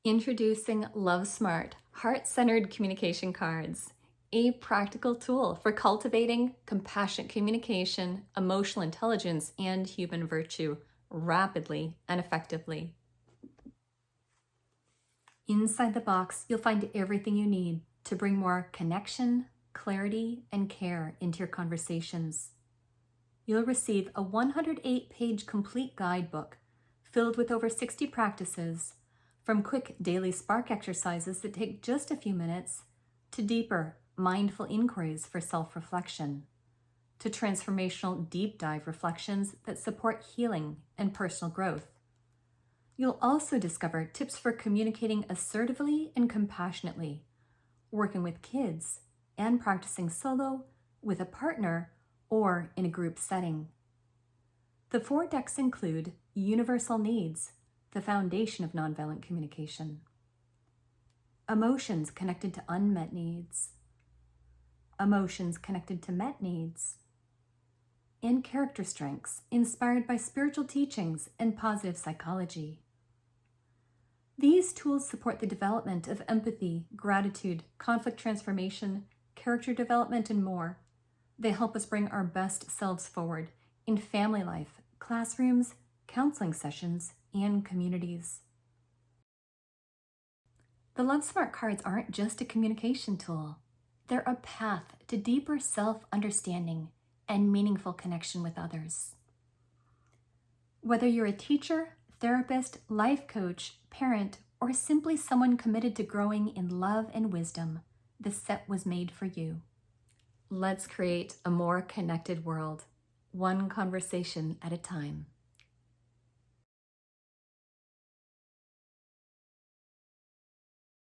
Introducing Love Smart Heart-Centered Communication Cards, a practical tool for cultivating compassionate communication, emotional intelligence, and human virtue rapidly and effectively. Inside the box, you'll find everything you need to bring more connection, clarity, and care into your conversations. You'll receive a 108-page complete guidebook filled with over 60 practices, from quick daily spark exercises that take just a few minutes, to deeper, mindful inquiries for self-reflection, to transformational deep dive reflections that support healing and personal growth. You'll also discover tips for communicating assertively and compassionately, working with kids, and practicing solo, with a partner, or in a group setting. The 4 decks include Universal Needs, the foundation of nonviolent communication; Emotions connected to unmet needs; Emotions connected to met needs; and Character Strengths, inspired by spiritual teachings and positive psychology. These tools support the development of empathy, gratitude, conflict transformation, character development, and more. They help us bring our best selves forward in family life, classrooms, counseling sessions, and communities. The Love Smart cards aren't just a communication tool. They're a path to deeper self-understanding and meaningful connection with others. Whether you're a teacher, therapist, life coach, parent, or simply someone committed to growing in love and wisdom, the set was made for you. Let's create a more connected world, one conversation at a time.